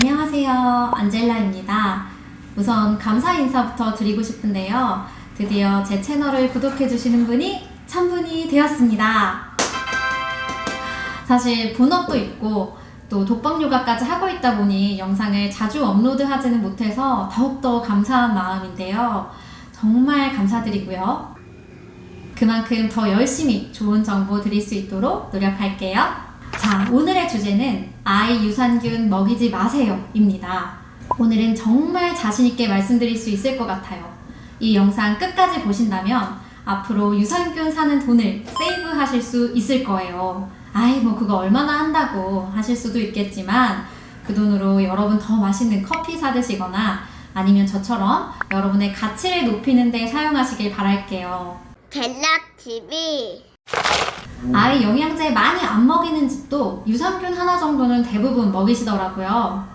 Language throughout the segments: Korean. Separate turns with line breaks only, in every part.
안녕하세요. 안젤라입니다. 우선 감사 인사부터 드리고 싶은데요. 드디어 제 채널을 구독해주시는 분이 1000분이 되었습니다. 사실 본업도 있고 또 독방 요가까지 하고 있다 보니 영상을 자주 업로드하지는 못해서 더욱더 감사한 마음인데요. 정말 감사드리고요. 그만큼 더 열심히 좋은 정보 드릴 수 있도록 노력할게요. 자, 오늘의 주제는 아이 유산균 먹이지 마세요 입니다. 오늘은 정말 자신있게 말씀드릴 수 있을 것 같아요. 이 영상 끝까지 보신다면 앞으로 유산균 사는 돈을 세이브 하실 수 있을 거예요. 아이 뭐 그거 얼마나 한다고 하실 수도 있겠지만 그 돈으로 여러분 더 맛있는 커피 사 드시거나 아니면 저처럼 여러분의 가치를 높이는 데 사용하시길 바랄게요.
젤라TV.
아이 영양제 많이 안 먹이는 집도 유산균 하나 정도는 대부분 먹이시더라고요.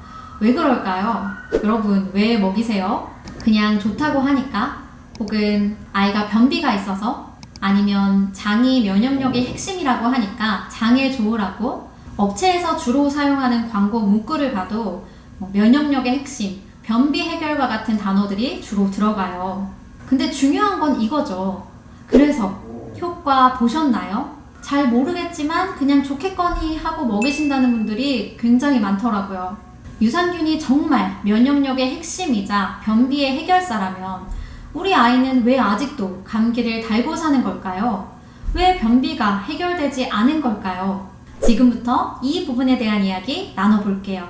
왜 그럴까요? 여러분 왜 먹이세요? 그냥 좋다고 하니까? 혹은 아이가 변비가 있어서? 아니면 장이 면역력의 핵심이라고 하니까 장에 좋으라고? 업체에서 주로 사용하는 광고 문구를 봐도 면역력의 핵심, 변비 해결과 같은 단어들이 주로 들어가요. 근데 중요한 건 이거죠. 그래서 효과 보셨나요? 잘 모르겠지만 그냥 좋겠거니 하고 먹이신다는 분들이 굉장히 많더라고요. 유산균이 정말 면역력의 핵심이자 변비의 해결사라면 우리 아이는 왜 아직도 감기를 달고 사는 걸까요? 왜 변비가 해결되지 않은 걸까요? 지금부터 이 부분에 대한 이야기 나눠볼게요.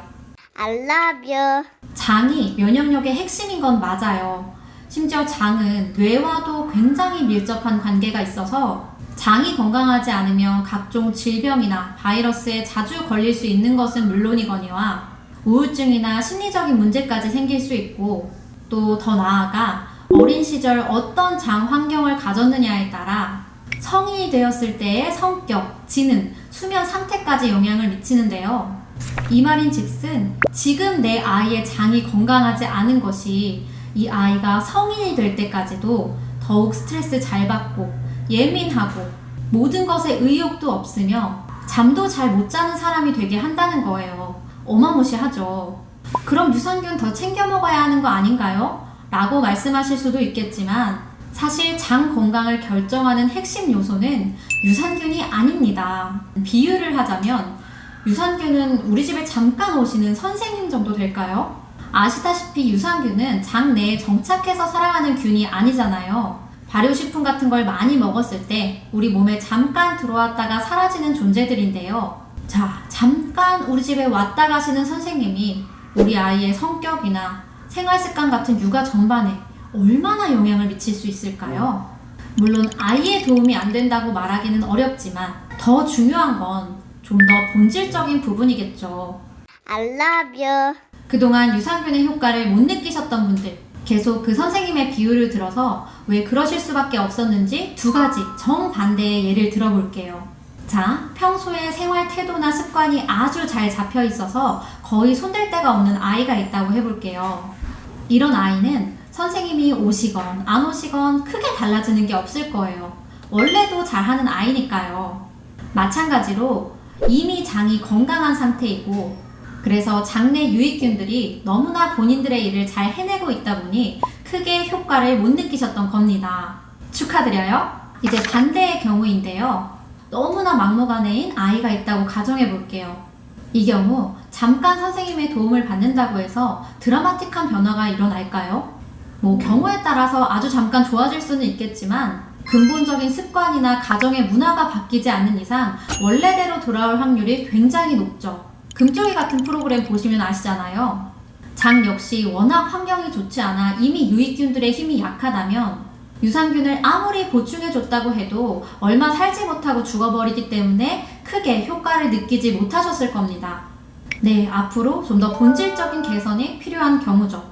I love you.
장이 면역력의 핵심인 건 맞아요. 심지어 장은 뇌와도 굉장히 밀접한 관계가 있어서 장이 건강하지 않으면 각종 질병이나 바이러스에 자주 걸릴 수 있는 것은 물론이거니와 우울증이나 심리적인 문제까지 생길 수 있고 또 더 나아가 어린 시절 어떤 장 환경을 가졌느냐에 따라 성인이 되었을 때의 성격, 지능, 수면 상태까지 영향을 미치는데요. 이 말인즉슨 지금 내 아이의 장이 건강하지 않은 것이 이 아이가 성인이 될 때까지도 더욱 스트레스 잘 받고 예민하고 모든 것에 의욕도 없으며 잠도 잘 못 자는 사람이 되게 한다는 거예요. 어마무시하죠. 그럼 유산균 더 챙겨 먹어야 하는 거 아닌가요? 라고 말씀하실 수도 있겠지만 사실 장 건강을 결정하는 핵심 요소는 유산균이 아닙니다. 비유를 하자면 유산균은 우리 집에 잠깐 오시는 선생님 정도 될까요? 아시다시피 유산균은 장 내에 정착해서 살아가는 균이 아니잖아요. 발효식품 같은 걸 많이 먹었을 때 우리 몸에 잠깐 들어왔다가 사라지는 존재들인데요. 자, 잠깐 우리 집에 왔다 가시는 선생님이 우리 아이의 성격이나 생활습관 같은 육아 전반에 얼마나 영향을 미칠 수 있을까요? 물론 아이의 도움이 안 된다고 말하기는 어렵지만 더 중요한 건 좀 더 본질적인 부분이겠죠.
I love you.
그동안 유산균의 효과를 못 느끼셨던 분들, 계속 그 선생님의 비유를 들어서 왜 그러실 수밖에 없었는지 두 가지 정반대의 예를 들어볼게요. 자, 평소에 생활 태도나 습관이 아주 잘 잡혀 있어서 거의 손댈 데가 없는 아이가 있다고 해볼게요. 이런 아이는 선생님이 오시건 안 오시건 크게 달라지는 게 없을 거예요. 원래도 잘하는 아이니까요. 마찬가지로 이미 장이 건강한 상태이고 그래서 장내 유익균들이 너무나 본인들의 일을 잘 해내고 있다 보니 크게 효과를 못 느끼셨던 겁니다. 축하드려요. 이제 반대의 경우인데요. 너무나 막무가내인 아이가 있다고 가정해 볼게요. 이 경우 잠깐 선생님의 도움을 받는다고 해서 드라마틱한 변화가 일어날까요? 경우에 따라서 아주 잠깐 좋아질 수는 있겠지만 근본적인 습관이나 가정의 문화가 바뀌지 않는 이상 원래대로 돌아올 확률이 굉장히 높죠. 금쪽이 같은 프로그램 보시면 아시잖아요. 장 역시 워낙 환경이 좋지 않아 이미 유익균들의 힘이 약하다면 유산균을 아무리 보충해줬다고 해도 얼마 살지 못하고 죽어버리기 때문에 크게 효과를 느끼지 못하셨을 겁니다. 네, 앞으로 좀 더 본질적인 개선이 필요한 경우죠.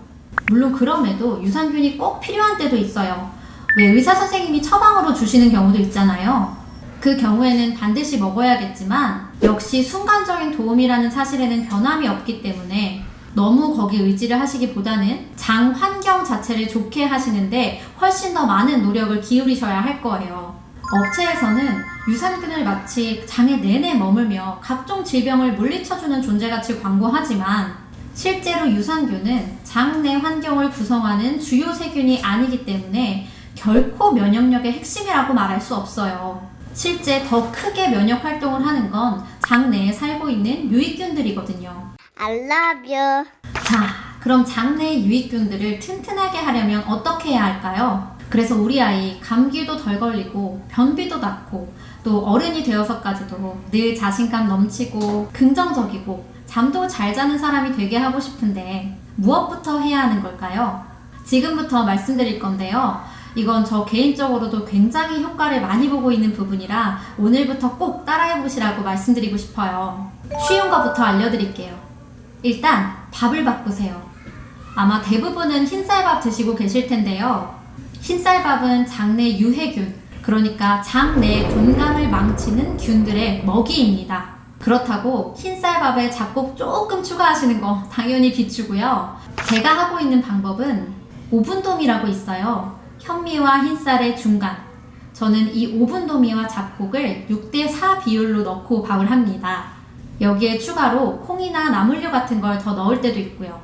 물론 그럼에도 유산균이 꼭 필요한 때도 있어요. 왜 의사 선생님이 처방으로 주시는 경우도 있잖아요. 그 경우에는 반드시 먹어야겠지만 역시 순간적인 도움이라는 사실에는 변함이 없기 때문에 너무 거기 의지를 하시기보다는 장 환경 자체를 좋게 하시는데 훨씬 더 많은 노력을 기울이셔야 할 거예요. 업체에서는 유산균을 마치 장에 내내 머물며 각종 질병을 물리쳐주는 존재같이 광고하지만 실제로 유산균은 장내 환경을 구성하는 주요 세균이 아니기 때문에 결코 면역력의 핵심이라고 말할 수 없어요. 실제 더 크게 면역 활동을 하는 건 장내에 살고 있는 유익균들이거든요.
I love you.
자, 그럼 장내 유익균들을 튼튼하게 하려면 어떻게 해야 할까요? 그래서 우리 아이 감기도 덜 걸리고 변비도 낫고 또 어른이 되어서까지도 늘 자신감 넘치고 긍정적이고 잠도 잘 자는 사람이 되게 하고 싶은데 무엇부터 해야 하는 걸까요? 지금부터 말씀드릴 건데요. 이건 저 개인적으로도 굉장히 효과를 많이 보고 있는 부분이라 오늘부터 꼭 따라해 보시라고 말씀드리고 싶어요. 쉬운 거부터 알려드릴게요. 일단 밥을 바꾸세요. 아마 대부분은 흰쌀밥 드시고 계실 텐데요. 흰쌀밥은 장내 유해균, 그러니까 장내 건강을 망치는 균들의 먹이입니다. 그렇다고 흰쌀밥에 잡곡 조금 추가하시는 거 당연히 비추고요. 제가 하고 있는 방법은 오분도미라고 있어요. 현미와 흰쌀의 중간. 저는 이 오분도미와 잡곡을 6대4 비율로 넣고 밥을 합니다. 여기에 추가로 콩이나 나물류 같은 걸 더 넣을 때도 있고요.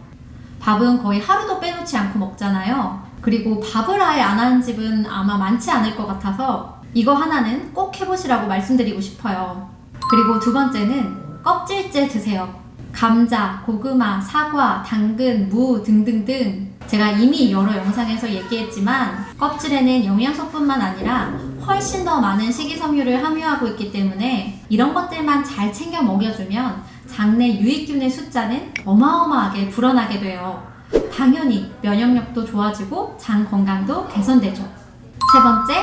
밥은 거의 하루도 빼놓지 않고 먹잖아요. 그리고 밥을 아예 안 하는 집은 아마 많지 않을 것 같아서 이거 하나는 꼭 해보시라고 말씀드리고 싶어요. 그리고 두 번째는 껍질째 드세요. 감자, 고구마, 사과, 당근, 무 등등등 제가 이미 여러 영상에서 얘기했지만 껍질에는 영양소뿐만 아니라 훨씬 더 많은 식이섬유를 함유하고 있기 때문에 이런 것들만 잘 챙겨 먹여주면 장내 유익균의 숫자는 어마어마하게 불어나게 돼요. 당연히 면역력도 좋아지고 장 건강도 개선되죠. 세 번째,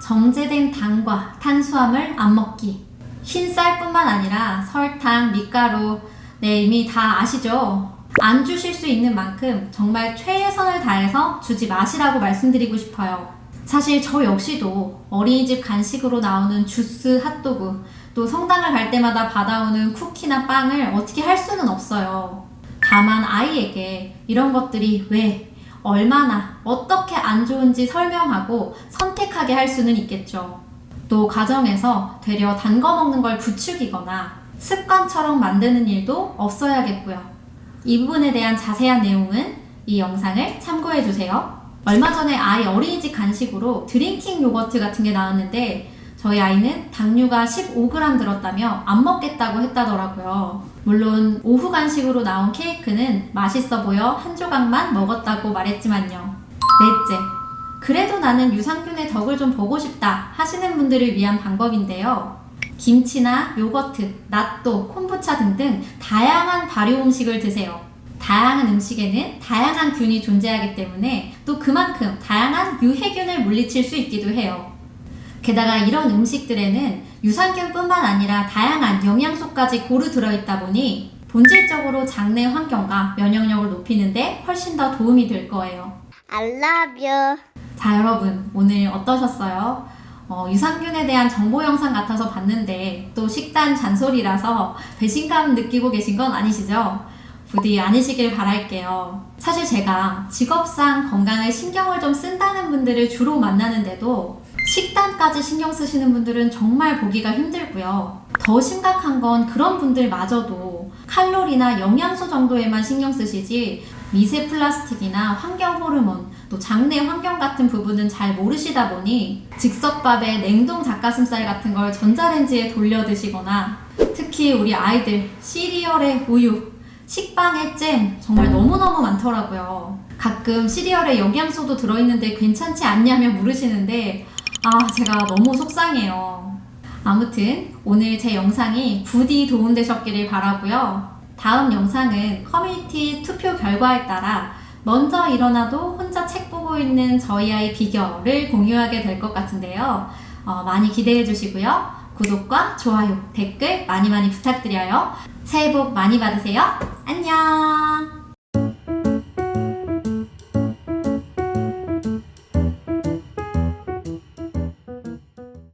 정제된 당과 탄수화물 안 먹기. 흰쌀뿐만 아니라 설탕, 밀가루, 이미 다 아시죠? 안 주실 수 있는 만큼 정말 최선을 다해서 주지 마시라고 말씀드리고 싶어요. 사실 저 역시도 어린이집 간식으로 나오는 주스, 핫도그, 또 성당을 갈 때마다 받아오는 쿠키나 빵을 어떻게 할 수는 없어요. 다만 아이에게 이런 것들이 왜, 얼마나, 어떻게 안 좋은지 설명하고 선택하게 할 수는 있겠죠. 또 가정에서 되려 단 거 먹는 걸 부추기거나 습관처럼 만드는 일도 없어야겠고요. 이 부분에 대한 자세한 내용은 이 영상을 참고해주세요. 얼마 전에 아이 어린이집 간식으로 드링킹 요거트 같은 게 나왔는데 저희 아이는 당류가 15g 들었다며 안 먹겠다고 했다더라고요. 물론 오후 간식으로 나온 케이크는 맛있어 보여 한 조각만 먹었다고 말했지만요. 넷째, 그래도 나는 유산균의 덕을 좀 보고 싶다 하시는 분들을 위한 방법인데요. 김치나 요거트, 낫또, 콤부차 등등 다양한 발효 음식을 드세요. 다양한 음식에는 다양한 균이 존재하기 때문에 또 그만큼 다양한 유해균을 물리칠 수 있기도 해요. 게다가 이런 음식들에는 유산균뿐만 아니라 다양한 영양소까지 고루 들어있다 보니 본질적으로 장내 환경과 면역력을 높이는데 훨씬 더 도움이 될 거예요.
I love you.
자, 여러분 오늘 어떠셨어요? 유산균에 대한 정보 영상 같아서 봤는데 또 식단 잔소리라서 배신감 느끼고 계신 건 아니시죠? 부디 아니시길 바랄게요. 사실 제가 직업상 건강에 신경을 좀 쓴다는 분들을 주로 만나는데도 식단까지 신경 쓰시는 분들은 정말 보기가 힘들고요. 더 심각한 건 그런 분들마저도 칼로리나 영양소 정도에만 신경 쓰시지 미세 플라스틱이나 환경 호르몬, 또 장내 환경 같은 부분은 잘 모르시다 보니 즉석밥에 냉동 닭가슴살 같은 걸 전자레인지에 돌려 드시거나 특히 우리 아이들 시리얼에 우유, 식빵에 잼 정말 너무너무 많더라고요. 가끔 시리얼에 영양소도 들어있는데 괜찮지 않냐며 물으시는데 제가 너무 속상해요. 아무튼 오늘 제 영상이 부디 도움되셨기를 바라고요. 다음 영상은 커뮤니티 투표 결과에 따라 먼저 일어나도 혼자 책 보고 있는 저희 아이 비결을 공유하게 될 것 같은데요. 많이 기대해 주시고요. 구독과 좋아요, 댓글 많이 부탁드려요. 새해 복 많이 받으세요. 안녕!